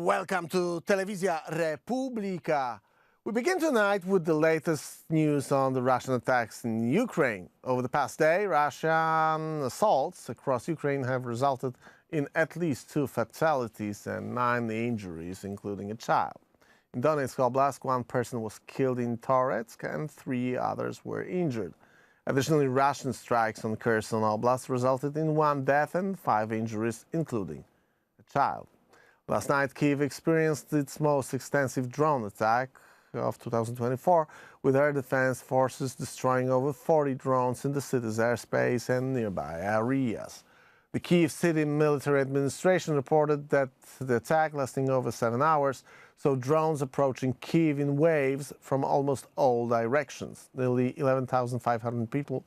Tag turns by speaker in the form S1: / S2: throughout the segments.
S1: Welcome to Telewizja Republika. We begin tonight with the latest news on the Russian attacks in Ukraine. Over the past day, Russian assaults across Ukraine have resulted in at least 2 fatalities and 9 injuries, including a child. In Donetsk Oblast, 1 person was killed in Toretsk and 3 others were injured. Additionally, Russian strikes on Kherson Oblast resulted in 1 death and 5 injuries, including a child. Last night, Kyiv experienced its most extensive drone attack of 2024, with air defense forces destroying over 40 drones in the city's airspace and nearby areas. The Kyiv City Military Administration reported that the attack, lasting over 7 hours, saw drones approaching Kyiv in waves from almost all directions. Nearly 11,500 people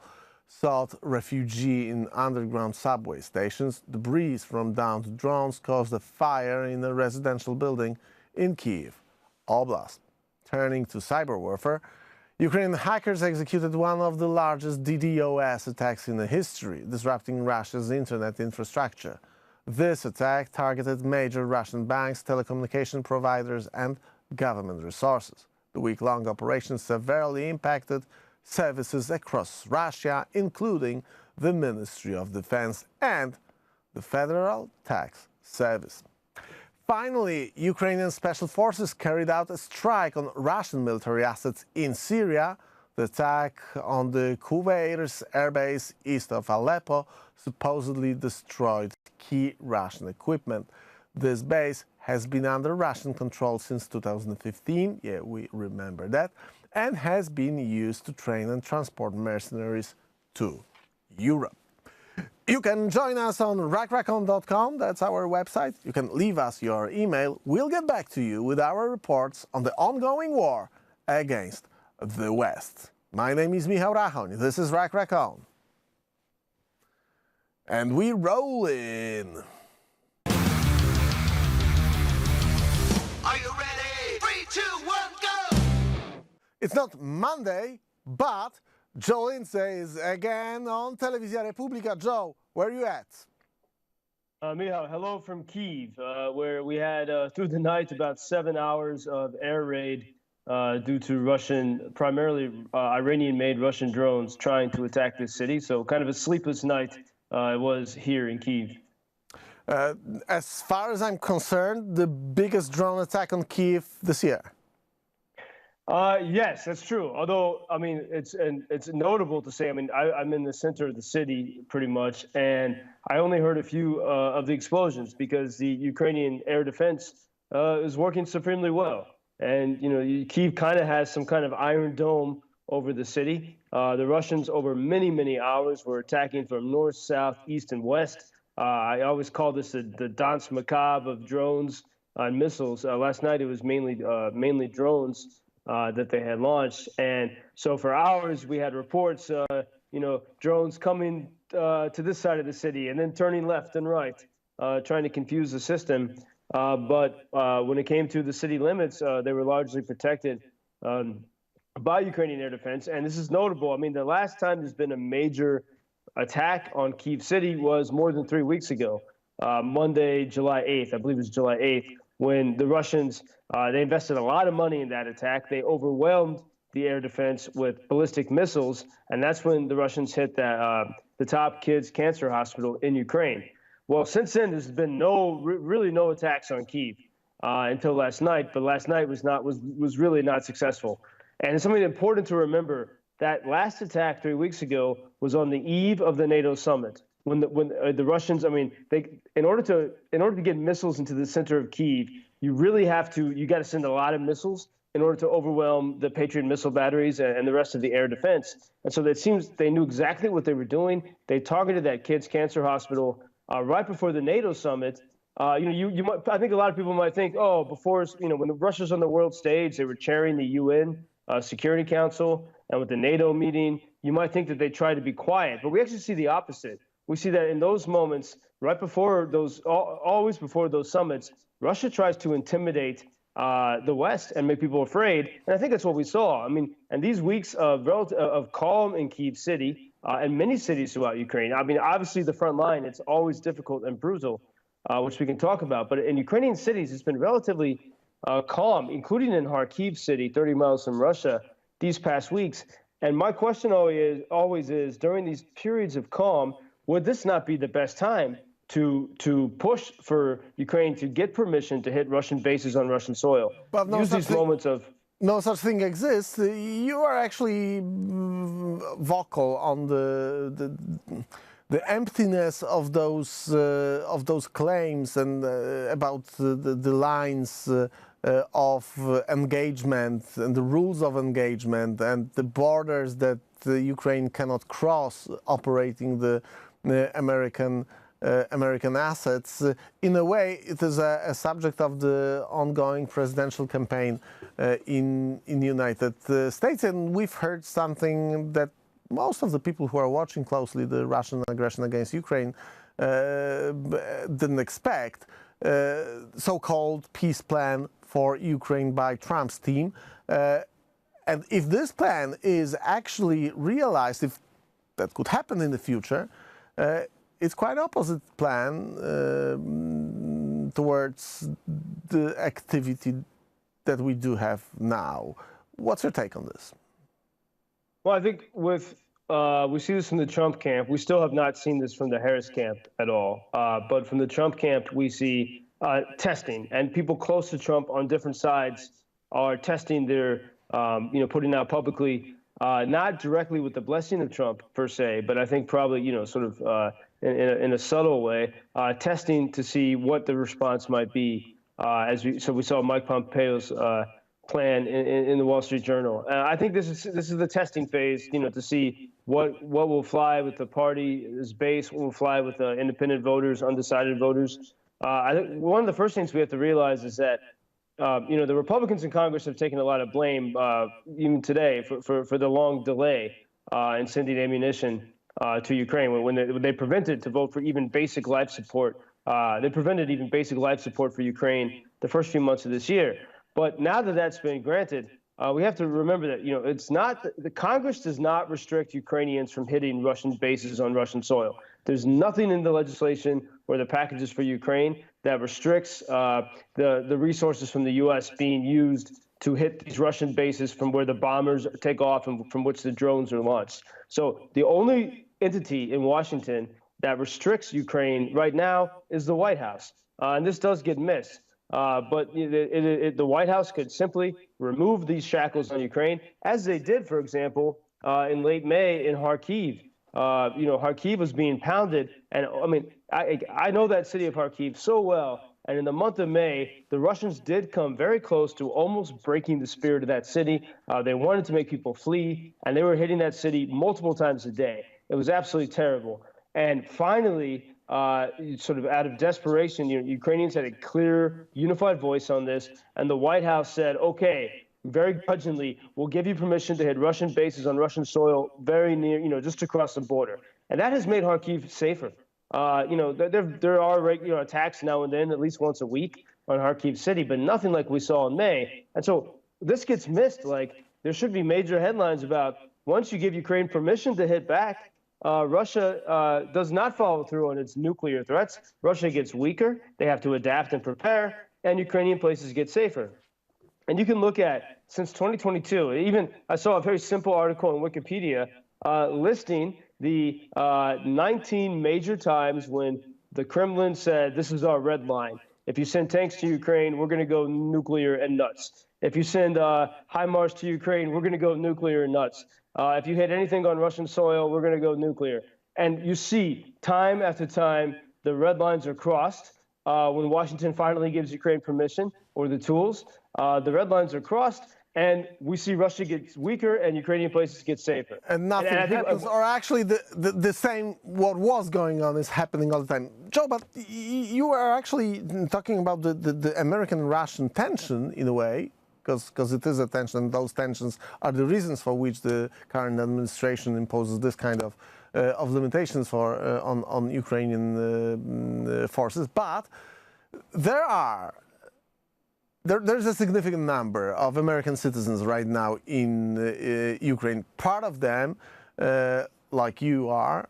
S1: sought refuge in underground subway stations. Debris from downed drones caused a fire in a residential building in Kyiv Oblast. Turning to cyber warfare, Ukrainian hackers executed one of the largest DDoS attacks in history, disrupting Russia's internet infrastructure. This attack targeted major Russian banks, telecommunication providers, and government resources. The week-long operation severely impacted services across Russia, including the Ministry of Defense and the Federal Tax Service. Finally, Ukrainian special forces carried out a strike on Russian military assets in Syria. The attack on the Kyiv airbase east of Aleppo supposedly destroyed key Russian equipment. This base has been under Russian control since 2015, yeah, we remember that, and has been used to train and transport mercenaries to Europe. You can join us on rackracon.com, that's our website. You can leave us your email. We'll get back to you with our reports on the ongoing war against the West. My name is Michał Rachon. This is Rackracon. And we roll in.
S2: Are you ready? 3, 2, 1, go!
S1: It's not Monday, but Joe Lindsley is again on Telewizja Republika. Joe, where are you at?
S3: Michał, hello from Kyiv, where we had through the night about 7 hours of air raid due to primarily Iranian-made Russian drones trying to attack this city. So kind of a sleepless night it was here in Kyiv.
S1: As far as I'm concerned, the biggest drone attack on Kyiv this year.
S3: Yes, that's true. Although, I mean, it's notable to say, I mean, I'm in the center of the city pretty much, and I only heard a few of the explosions because the Ukrainian air defense is working supremely well. And, you know, Kyiv kind of has some kind of iron dome over the city. The Russians, over many, many hours, were attacking from north, south, east, and west. I always call this the Danse Macabre of drones and missiles. Last night, it was mainly drones that they had launched. And so for hours, we had reports, you know, drones coming to this side of the city and then turning left and right, trying to confuse the system. But when it came to the city limits, they were largely protected by Ukrainian air defense. And this is notable. I mean, the last time there's been a major attack on Kyiv City was more than 3 weeks ago, Monday, July 8th. I believe it was July 8th, when the Russians, they invested a lot of money in that attack. They overwhelmed the air defense with ballistic missiles, and that's when the Russians hit the top kids' cancer hospital in Ukraine. Well, since then, there's been really no attacks on Kyiv until last night, but last night was really not successful. And it's something important to remember, that last attack 3 weeks ago was on the eve of the NATO summit, when the Russians, I mean, in order to get missiles into the center of Kyiv, you got to send a lot of missiles in order to overwhelm the Patriot missile batteries and the rest of the air defense. And so it seems they knew exactly what they were doing. They targeted that kids' cancer hospital right before the NATO summit. You might, I think a lot of people might think, oh, before, you know, when the Russians on the world stage, they were chairing the UN Security Council, and with the NATO meeting, you might think that they tried to be quiet, but we actually see the opposite. We see that in those moments, right before those, always before those summits, Russia tries to intimidate the West and make people afraid. And I think that's what we saw. I mean, and these weeks of calm in Kyiv City and many cities throughout Ukraine. I mean, obviously the front line, it's always difficult and brutal. which we can talk about. But in Ukrainian cities, it's been relatively calm, including in Kyiv city, 30 miles from Russia, these past weeks. And my question always is, during these periods of calm, would this not be the best time to push for Ukraine to get permission to hit Russian bases on Russian soil?
S1: But no
S3: Use
S1: such
S3: these
S1: thing-
S3: moments of
S1: No such thing exists. You are actually vocal on the emptiness of those claims and about the lines of engagement and the rules of engagement and the borders that Ukraine cannot cross operating the American assets. In a way, it is a subject of the ongoing presidential campaign in the United States, and we've heard something that most of the people who are watching closely the Russian aggression against Ukraine didn't expect. So-called peace plan for Ukraine by Trump's team. And if this plan is actually realized, if that could happen in the future, it's quite opposite plan towards the activity that we do have now. What's your take on this?
S3: Well, I think we see this from the Trump camp. We still have not seen this from the Harris camp at all. But from the Trump camp, we see testing, and people close to Trump on different sides are testing their, putting out publicly, not directly with the blessing of Trump per se, but I think probably, sort of in a subtle way, testing to see what the response might be. So we saw Mike Pompeo's plan in the Wall Street Journal. I think this is the testing phase, to see what will fly with the party's base, what will fly with the independent voters, undecided voters. I think one of the first things we have to realize is that the Republicans in Congress have taken a lot of blame, even today, for the long delay in sending ammunition to Ukraine when they prevented to vote for even basic life support. They prevented even basic life support for Ukraine the first few months of this year. But now that that's been granted, we have to remember that it's not the Congress does not restrict Ukrainians from hitting Russian bases on Russian soil. There's nothing in the legislation or the packages for Ukraine that restricts the resources from the U.S. being used to hit these Russian bases from where the bombers take off and from which the drones are launched. So the only entity in Washington that restricts Ukraine right now is the White House. And this does get missed. But the White House could simply remove these shackles on Ukraine, as they did, for example, in late May in Kyiv. Kyiv was being pounded. And I mean, I know that city of Kyiv so well. And in the month of May, the Russians did come very close to almost breaking the spirit of that city. They wanted to make people flee, and they were hitting that city multiple times a day. It was absolutely terrible. And finally, sort of out of desperation, Ukrainians had a clear, unified voice on this, and the White House said, okay, very grudgingly, we'll give you permission to hit Russian bases on Russian soil very near, just across the border. And that has made Kyiv safer. There are attacks now and then, at least once a week on Kyiv city, but nothing like we saw in May. And so this gets missed. Like, there should be major headlines about once you give Ukraine permission to hit back, Russia does not follow through on its nuclear threats. Russia gets weaker. They have to adapt and prepare, and Ukrainian places get safer. And you can look at, since 2022, even I saw a very simple article in Wikipedia listing the 19 major times when the Kremlin said, this is our red line. If you send tanks to Ukraine, we're going to go nuclear and nuts. If you send HIMARS to Ukraine, we're going to go nuclear and nuts. If you hit anything on Russian soil, we're going to go nuclear. And you see, time after time, the red lines are crossed. When Washington finally gives Ukraine permission or the tools, the red lines are crossed, and we see Russia gets weaker and Ukrainian places get safer.
S1: And nothing happens, or actually the same, what was going on is happening all the time. Joe, but you are actually talking about the American-Russian tension in a way, because it is a tension, and those tensions are the reasons for which the current administration imposes this kind of limitations on Ukrainian forces. But there's a significant number of American citizens right now in Ukraine. Part of them like you are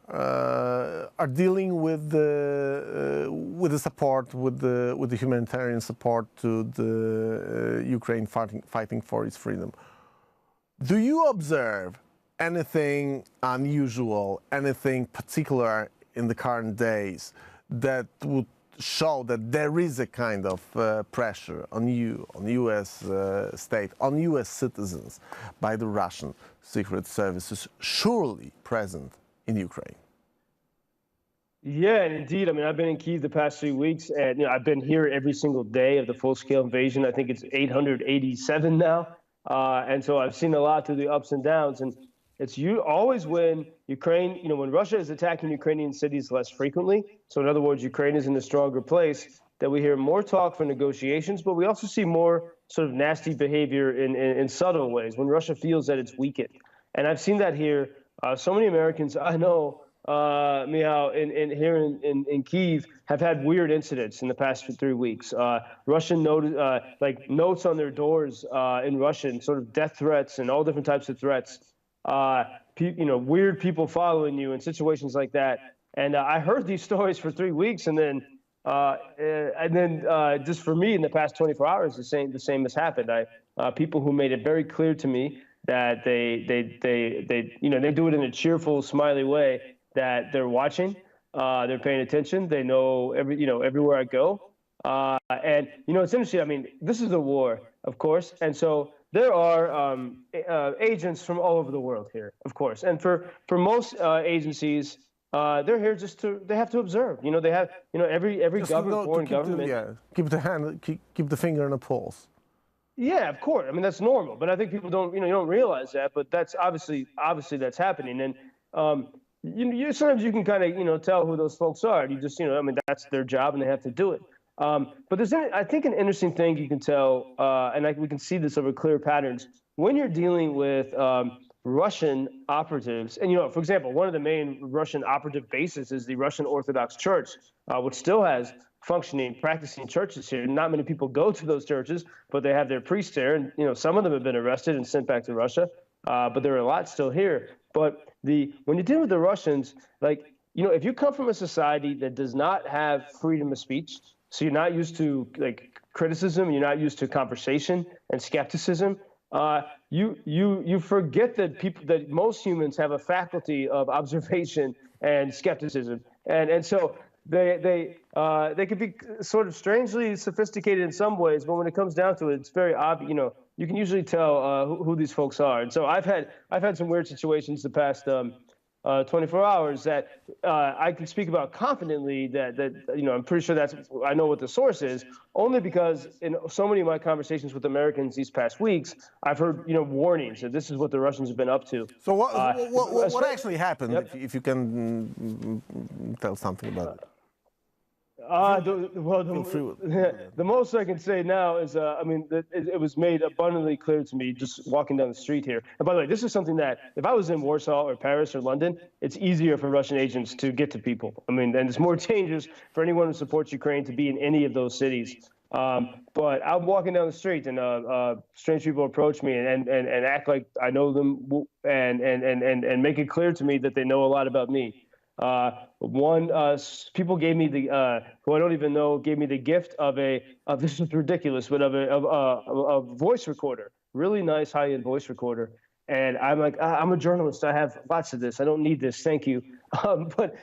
S1: dealing with the support, with the humanitarian support to the Ukraine fighting for its freedom. Do you observe anything unusual, anything particular in the current days that would show that there is a kind of pressure on you, on the U.S. State, on U.S. citizens by the Russian secret services surely present in Ukraine?
S3: Yeah, and indeed. I mean, I've been in Kyiv the past 3 weeks, and I've been here every single day of the full-scale invasion. I think it's 887 now, and so I've seen a lot through the ups and downs. And it's always when Ukraine, when Russia is attacking Ukrainian cities less frequently. So in other words, Ukraine is in a stronger place, that we hear more talk for negotiations, but we also see more sort of nasty behavior in subtle ways when Russia feels that it's weakened. And I've seen that here. So many Americans I know, Michał, here in Kyiv, have had weird incidents in the past 3 weeks. Russian notes on their doors in Russian, sort of death threats and all different types of threats. Weird people following you in situations like that. And I heard these stories for 3 weeks, and then just for me in the past 24 hours, the same has happened. People who made it very clear to me that they do it in a cheerful, smiley way, that they're watching, they're paying attention, they know everywhere I go, and it's interesting. I mean, this is a war, of course, and so there are agents from all over the world here, of course, and for most agencies, they're here they have to observe. They have every government, foreign government.
S1: Keep the finger on the pulse.
S3: Yeah, of course. I mean, that's normal, but I think people don't don't realize that. But that's obviously that's happening, and sometimes you can kind of tell who those folks are. You just I mean, that's their job and they have to do it. But there's I think an interesting thing you can tell, and we can see this over clear patterns when you're dealing with Russian operatives. And for example, one of the main Russian operative bases is the Russian Orthodox Church, which still has functioning, practicing churches here. Not many people go to those churches, but they have their priests there, and some of them have been arrested and sent back to Russia, but there are a lot still here. But when you deal with the Russians, if you come from a society that does not have freedom of speech, so you're not used to criticism, you're not used to conversation and skepticism, you forget that most humans have a faculty of observation and skepticism, and so they can be sort of strangely sophisticated in some ways, but when it comes down to it, it's very obvious. You can usually tell who these folks are. And so I've had some weird situations the past 24 hours that I can speak about confidently. That I'm pretty sure I know what the source is, only because in so many of my conversations with Americans these past weeks, I've heard warnings that this is what the Russians have been up to.
S1: So what actually happened?
S3: Yep.
S1: If you can tell something about it.
S3: The most I can say now is, it was made abundantly clear to me just walking down the street here. And by the way, this is something that if I was in Warsaw or Paris or London, it's easier for Russian agents to get to people. I mean, and it's more dangerous for anyone who supports Ukraine to be in any of those cities. But I'm walking down the street and strange people approach me and act like I know them and make it clear to me that they know a lot about me. People gave me who I don't even know, gave me the gift of this is ridiculous, but of a voice recorder, really nice high-end voice recorder. And I'm like, I'm a journalist. I have lots of this. I don't need this. Thank you. But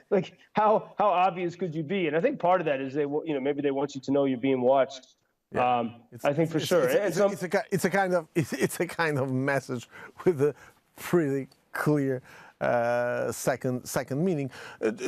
S3: how obvious could you be? And I think part of that is maybe they want you to know you're being watched. Yeah. I think for sure.
S1: It's a kind of message with a pretty clear second meaning.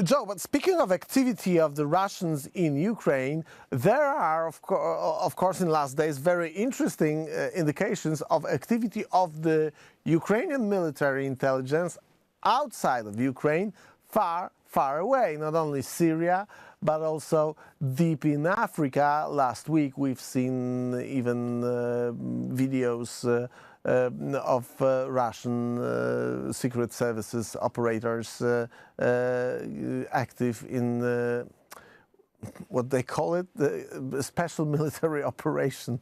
S1: Joe, but speaking of activity of the Russians in Ukraine, there are, of course, in last days, very interesting indications of activity of the Ukrainian military intelligence outside of Ukraine, far away, not only Syria, but also deep in Africa. Last week, we've seen even videos of Russian secret services operators active in what they call it, the special military operation.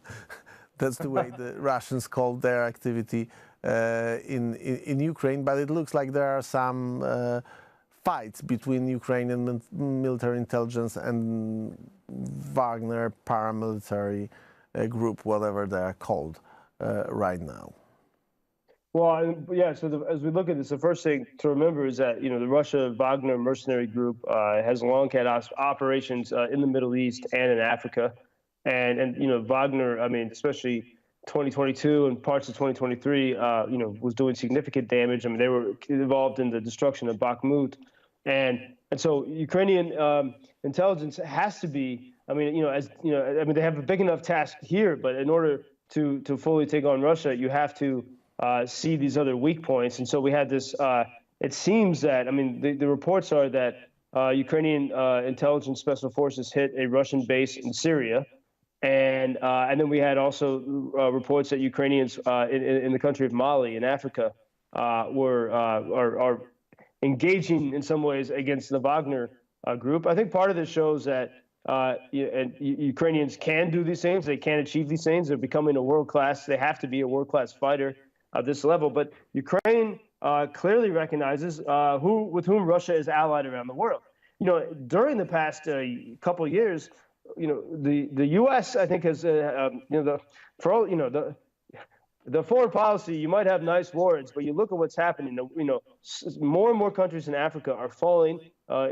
S1: That's the way the Russians call their activity in Ukraine, but it looks like there are some fights between Ukrainian military intelligence and Wagner paramilitary group, whatever they are called right now.
S3: Well, yeah. So as we look at this, the first thing to remember is that the Russia Wagner mercenary group has long had operations in the Middle East and in Africa, and Wagner. I mean, especially 2022 and parts of 2023, was doing significant damage. I mean, they were involved in the destruction of Bakhmut, and so Ukrainian intelligence has to be. I mean, they have a big enough task here, but in order to fully take on Russia, you have to see these other weak points. And so we had this, it seems that, I mean, the reports are that Ukrainian intelligence special forces hit a Russian base in Syria. And then we had also reports that Ukrainians in the country of Mali in Africa are engaging in some ways against the Wagner group. I think part of this shows that Ukrainians can do these things. They can achieve these things. They're becoming a world-class, they have to be a world-class fighter at this level. But Ukraine clearly recognizes with whom Russia is allied around the world. During the past couple of years, the U.S. I think has the foreign policy. You might have nice words, but you look at what's happening. More and more countries in Africa are falling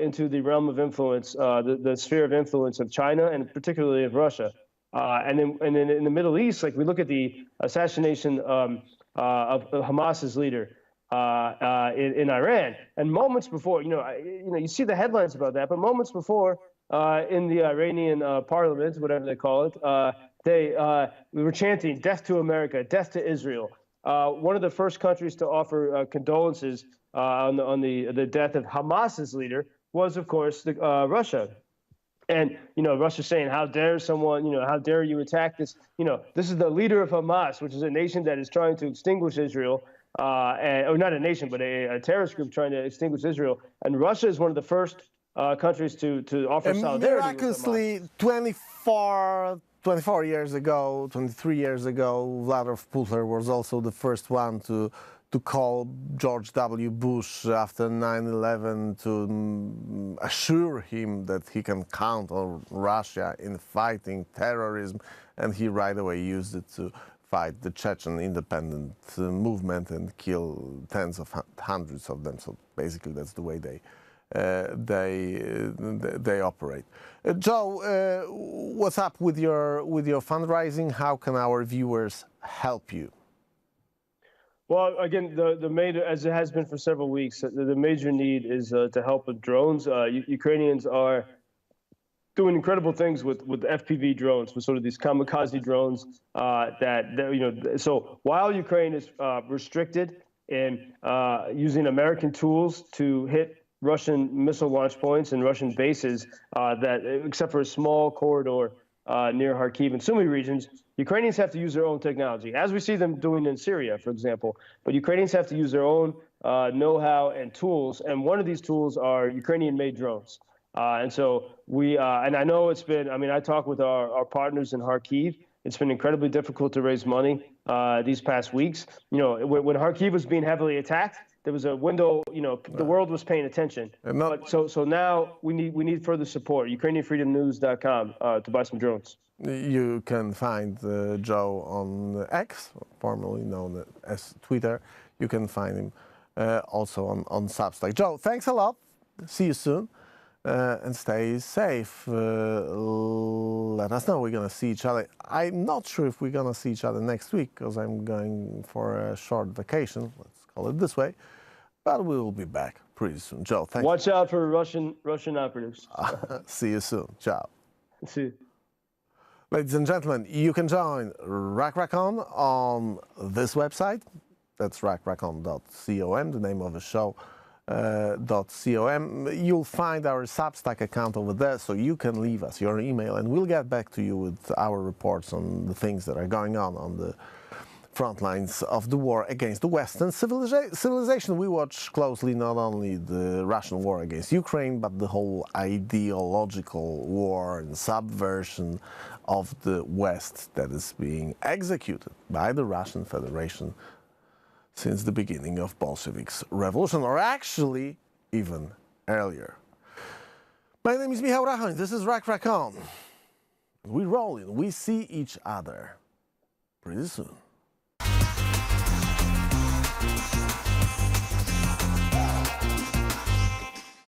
S3: into the realm of influence, the sphere of influence of China and particularly of Russia. And then in the Middle East, like we look at the assassination of Hamas's leader in Iran, and moments before, you see the headlines about that, but moments before in the Iranian parliament, whatever they call it, we were chanting "Death to America, death to Israel." One of the first countries to offer condolences on the death of Hamas's leader was, of course, Russia. And Russia saying, "How dare someone? How dare you attack this? This is the leader of Hamas, which is a nation that is trying to extinguish Israel, or not a nation, but a terrorist group trying to extinguish Israel." And Russia is one of the first countries to offer solidarity.
S1: Miraculously, 24 years ago, 23 years ago, Vladimir Putin was also the first one to call George W. Bush after 9/11 to assure him that he can count on Russia in fighting terrorism, and he right away used it to fight the Chechen independent movement and kill tens of hundreds of them. So basically, that's the way they operate. Joe, what's up with your fundraising? How can our viewers help you?
S3: Well, again, the major, as it has been for several weeks, the major need is to help with drones. Ukrainians are doing incredible things with FPV drones, with sort of these kamikaze drones. So while Ukraine is restricted in using American tools to hit Russian missile launch points and Russian bases, except for a small corridor near Kyiv and Sumy regions, Ukrainians have to use their own technology, as we see them doing in Syria, for example. But Ukrainians have to use their own know-how and tools, and one of these tools are Ukrainian-made drones. And so and I know it's been, I talk with our partners in Kyiv. It's been incredibly difficult to raise money these past weeks. When Kyiv was being heavily attacked, there was a window, the world was paying attention. So now we need further support. UkrainianFreedomNews.com to buy some drones.
S1: You can find Joe on X, formerly known as Twitter. You can find him also on Substack. Joe, thanks a lot. See you soon. And stay safe. Let us know. We're going to see each other. I'm not sure if we're going to see each other next week because I'm going for a short vacation. Let's call it this way. But we will be back pretty soon. Joe, thanks.
S3: Watch out for Russian operatives.
S1: See you soon. Ciao.
S3: See you.
S1: Ladies and gentlemen, you can join Rachon on this website. That's rachon.com, the name of the show. .com. You'll find our Substack account over there, so you can leave us your email and we'll get back to you with our reports on the things that are going on the front lines of the war against the Western civilization. We watch closely not only the Russian war against Ukraine, but the whole ideological war and subversion of the West that is being executed by the Russian Federation since the beginning of Bolsheviks' revolution, or actually even earlier. My name is Michał. This is Rachon. We roll in. We see each other pretty soon.